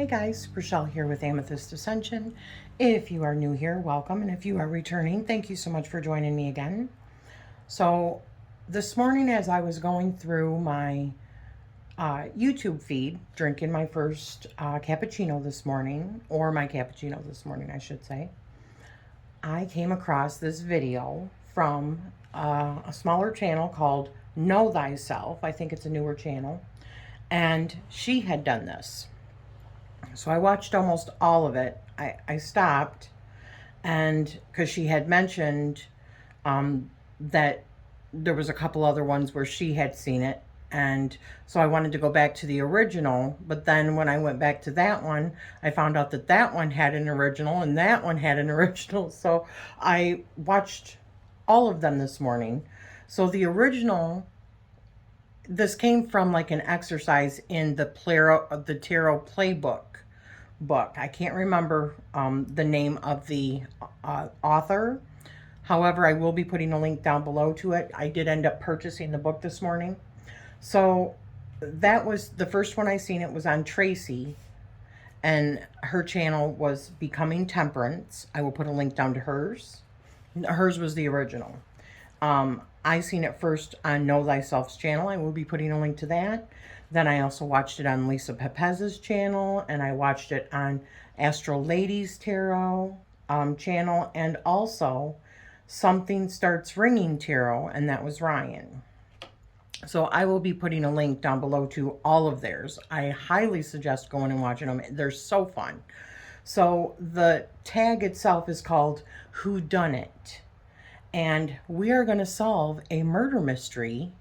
Hey guys, Rochelle here with Amethyst Ascension. If you are new here, welcome. And if you are returning, thank you so much for joining me again. So this morning as I was going through my YouTube feed, drinking my first cappuccino this morning, or my cappuccino this morning, I should say, I came across this video from a smaller channel called Know Thyself. I think it's a newer channel. And she had done this. So I watched almost all of it. I stopped, and because she had mentioned that there was a couple other ones where she had seen it, and so I wanted to go back to the original. But then when I went back to that one, I found out that that one had an original and that one had an original. So I watched all of them this morning. So the original, this came from like an exercise in the Tarot Playbook book. I can't remember the name of the author. However, I will be putting a link down below to it. I did end up purchasing the book this morning. So that was the first one I seen. It was on Tracy, and her channel was Becoming Temperance. I will put a link down to hers. Hers was the original. I seen it first on Know Thyself's channel. I will be putting a link to that. Then I also watched it on Lisa Pepez's channel, and I watched it on Astral Ladies Tarot channel, and also Something Starts Ringing Tarot, and that was Ryan. So I will be putting a link down below to all of theirs. I highly suggest going and watching them. They're so fun. So the tag itself is called Whodunit, and we are going to solve a murder mystery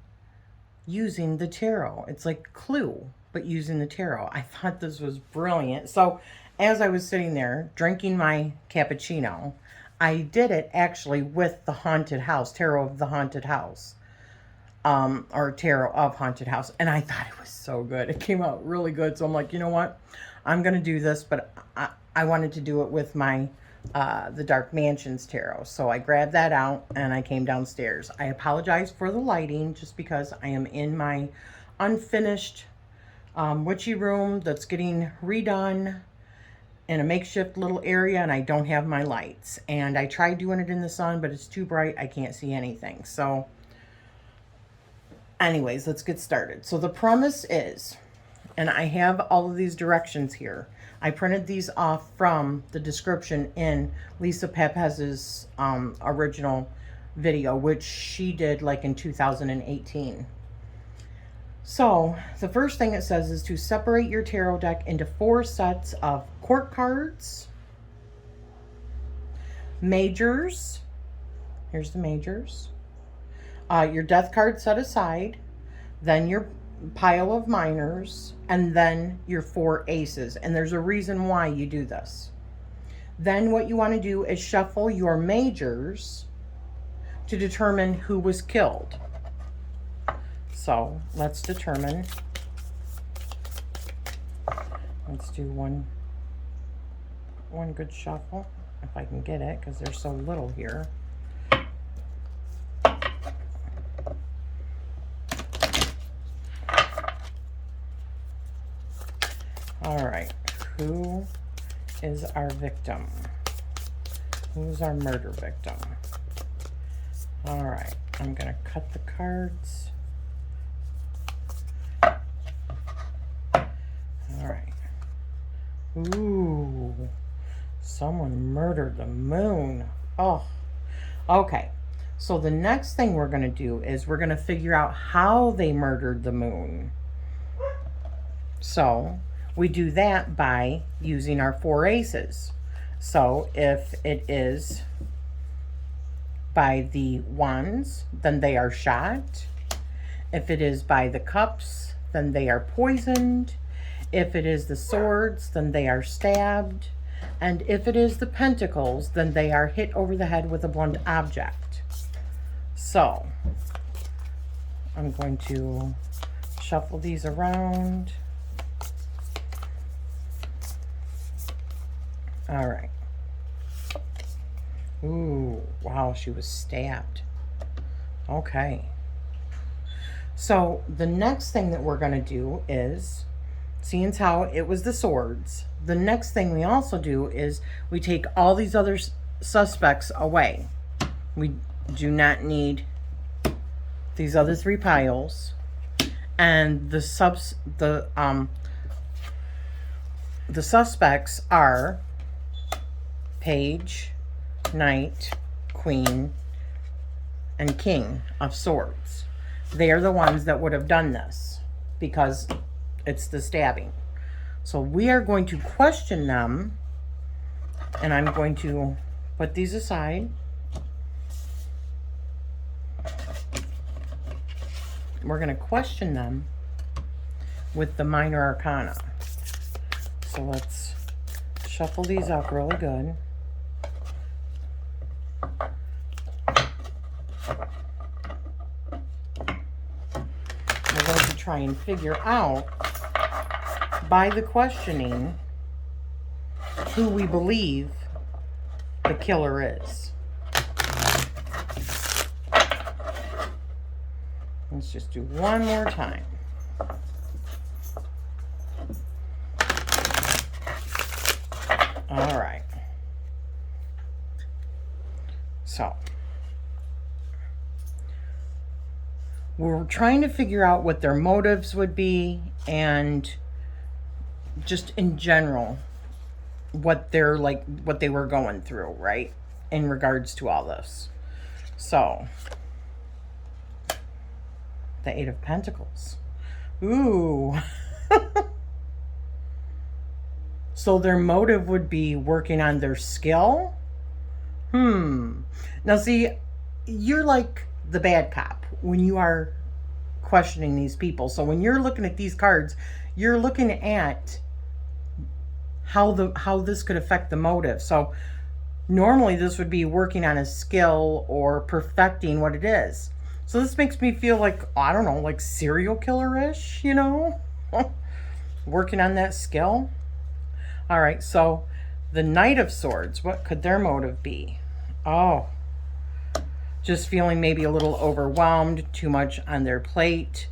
using the tarot. It's like Clue, but using the tarot. I thought this was brilliant. So as I was sitting there drinking my cappuccino, I did it actually with the haunted house, Tarot of the Haunted House, or Tarot of Haunted House. And I thought it was so good. It came out really good. So I'm like, you know what? I'm going to do this, but I wanted to do it with my the Dark Mansions Tarot. So I grabbed that out and I came downstairs. I apologize for the lighting just because I am in my unfinished witchy room that's getting redone in a makeshift little area, and I don't have my lights. And I tried doing it in the sun, but it's too bright. I can't see anything. So anyways, let's get started. So the premise is, and I have all of these directions here. I printed these off from the description in Lisa Pepez's original video, which she did like in 2018. So the first thing it says is to separate your tarot deck into 4 sets of court cards, majors, here's the majors, your death card set aside, then your pile of minors, and then your 4 aces. And there's a reason why you do this. Then what you want to do is shuffle your majors to determine who was killed. So let's determine. Let's do one good shuffle, if I can get it, because there's so little here. All right, who is our victim? Who's our murder victim? All right, I'm gonna cut the cards. All right. Ooh, someone murdered the moon. Oh, okay. So the next thing we're gonna do is we're gonna figure out how they murdered the moon. So we do that by using our 4 aces. So if it is by the wands, then they are shot. If it is by the cups, then they are poisoned. If it is the swords, then they are stabbed. And if it is the pentacles, then they are hit over the head with a blunt object. So I'm going to shuffle these around. All right. Ooh, wow, she was stabbed. Okay. So the next thing that we're going to do is seeing as how it was the swords, the next thing we also do is we take all these other suspects away. We do not need these other 3 piles. And the suspects are Page, Knight, Queen, and King of Swords. They are the ones that would have done this because it's the stabbing. So we are going to question them, and I'm going to put these aside. We're going to question them with the Minor Arcana. So let's shuffle these up really good. We're going to try and figure out, by the questioning, who we believe the killer is. Let's just do one more time. All right. So, we're trying to figure out what their motives would be, and just in general, what they're like, what they were going through, right? In regards to all this. So, the 8 of Pentacles. Ooh. So their motive would be working on their skill? Now see, you're like the bad cop when you are questioning these people. So when you're looking at these cards, you're looking at how this could affect the motive. So normally this would be working on a skill or perfecting what it is. So this makes me feel like, I don't know, like serial killer-ish, you know? Working on that skill. All right, so the Knight of Swords, what could their motive be? Oh, just feeling maybe a little overwhelmed, too much on their plate.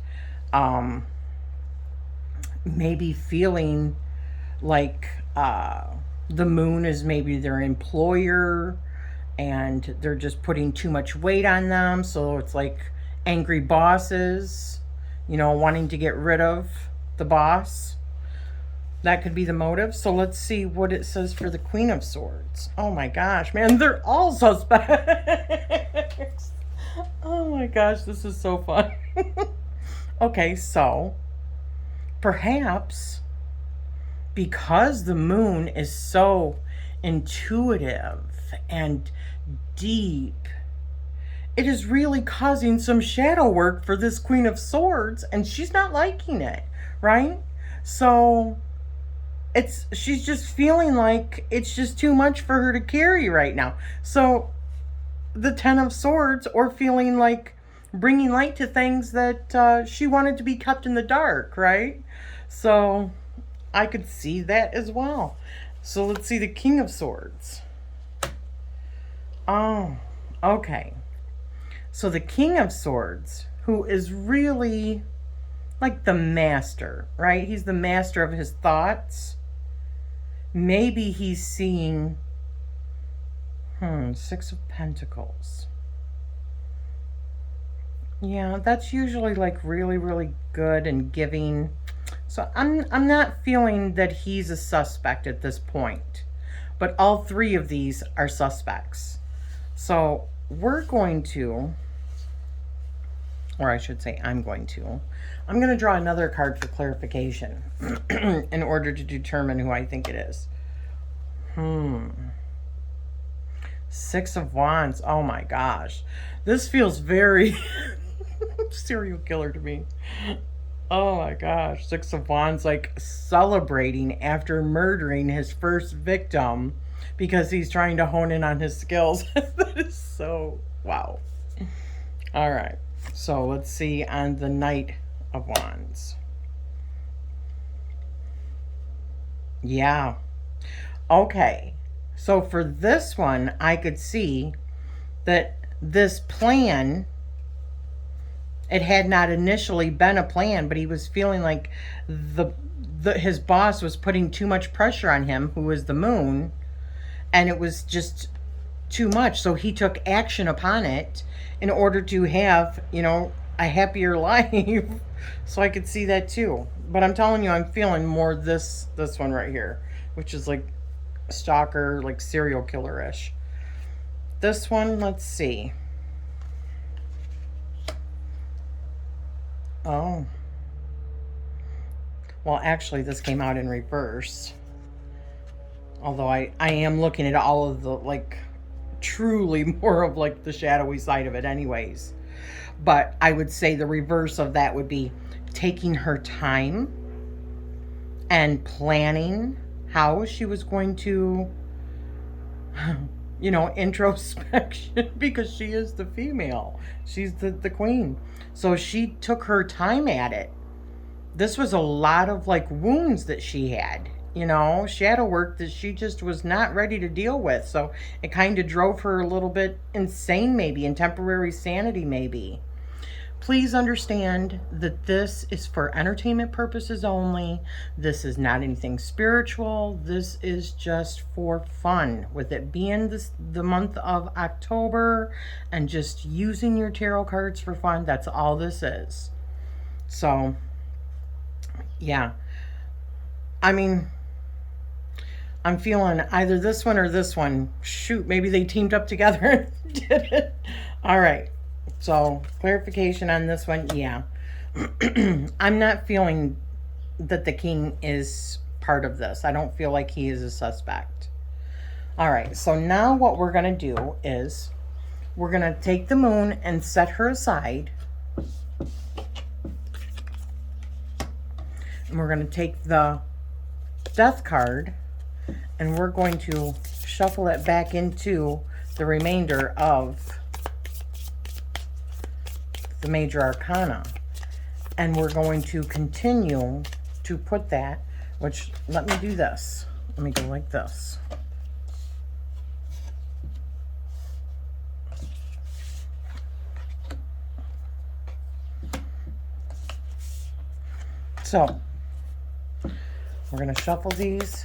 Maybe feeling like the moon is maybe their employer, and they're just putting too much weight on them. So it's like angry bosses, you know, wanting to get rid of the boss. That could be the motive. So let's see what it says for the Queen of Swords. Oh my gosh, man, they're all suspects. Oh my gosh, this is so fun. Okay, so perhaps because the moon is so intuitive and deep, it is really causing some shadow work for this Queen of Swords, and she's not liking it, right? So she's just feeling like it's just too much for her to carry right now. So the 10 of Swords, or feeling like bringing light to things that she wanted to be kept in the dark, right? So I could see that as well. So let's see the King of Swords. Oh, okay. So the King of Swords, who is really like the master, right? He's the master of his thoughts. Maybe he's seeing, 6 of Pentacles. Yeah, that's usually like really, really good and giving. So I'm not feeling that he's a suspect at this point. But all 3 of these are suspects. So we're going to, or I should say I'm going to draw another card for clarification in order to determine who I think it is. 6 of Wands. Oh my gosh. This feels very serial killer to me. Oh my gosh. 6 of Wands, like celebrating after murdering his first victim because he's trying to hone in on his skills. That is so, wow. All right. So let's see on the Knight of Wands. Yeah. Okay. So for this one, I could see that this plan it had not initially been a plan, but he was feeling like his boss was putting too much pressure on him, who was the moon, and it was just too much. So he took action upon it in order to have, you know, a happier life. So I could see that too. But I'm telling you, I'm feeling more this one right here, which is like stalker, like serial killer-ish. This one, let's see. Oh. Well, actually, this came out in reverse. Although I am looking at all of the, like, truly more of, like, the shadowy side of it anyways. But I would say the reverse of that would be taking her time and planning how she was going to, you know, introspection, because she is the female. She's the queen. So she took her time at it. This was a lot of, like, wounds that she had, you know, shadow work that she just was not ready to deal with. So it kind of drove her a little bit insane, maybe, in temporary sanity, maybe. Please understand that this is for entertainment purposes only. This is not anything spiritual. This is just for fun. With it being the month of October and just using your tarot cards for fun, that's all this is. So, yeah. I mean, I'm feeling either this one or this one. Shoot, maybe they teamed up together and did it. All right. So, clarification on this one, yeah. I'm not feeling that the king is part of this. I don't feel like he is a suspect. All right, so now what we're going to do is we're going to take the moon and set her aside. And we're going to take the death card and we're going to shuffle it back into the remainder of the Major Arcana, and we're going to continue to put that, which, let me do this. Let me go like this. So we're going to shuffle these.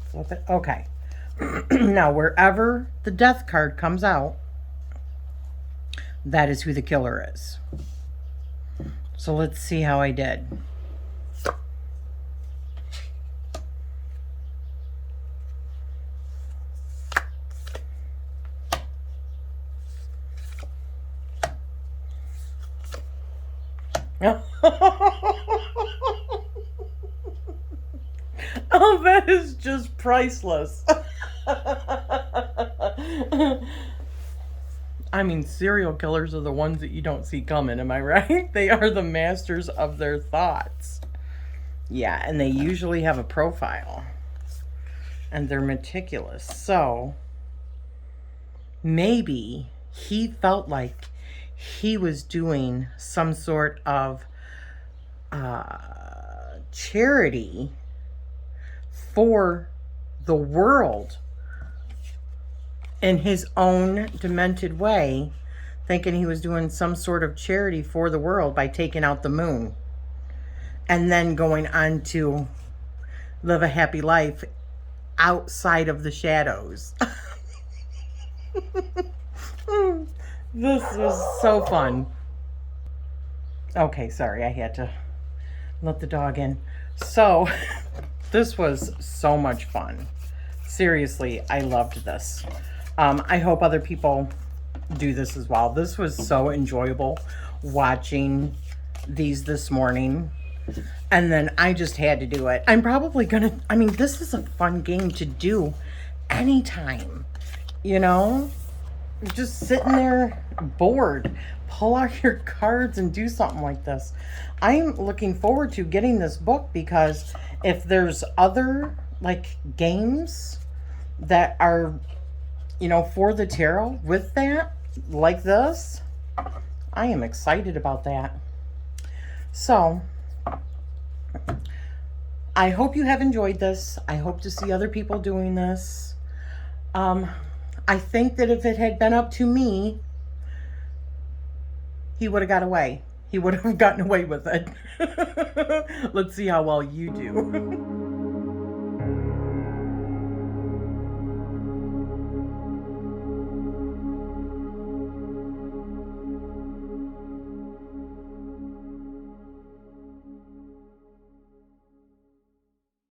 Flip it. Okay. Now, wherever the death card comes out, that is who the killer is. So let's see how I did. Oh, that is just priceless. I mean, serial killers are the ones that you don't see coming, am I right? They are the masters of their thoughts. Yeah, and they usually have a profile. And they're meticulous. So, maybe he felt like he was doing some sort of charity for the world in his own demented way, thinking he was doing some sort of charity for the world by taking out the moon and then going on to live a happy life outside of the shadows. This was so fun. Okay, sorry, I had to let the dog in. So, this was so much fun. Seriously, I loved this. I hope other people do this as well. This was so enjoyable watching these this morning. And then I just had to do it. I'm probably gonna, I mean, this is a fun game to do anytime, you know? Just sitting there bored. Pull out your cards and do something like this. I'm looking forward to getting this book, because if there's other, like, games that are, you know, for the tarot with that, like this, I am excited about that. So, I hope you have enjoyed this. I hope to see other people doing this. I think that if it had been up to me, he would have got away. He would have gotten away with it. Let's see how well you do.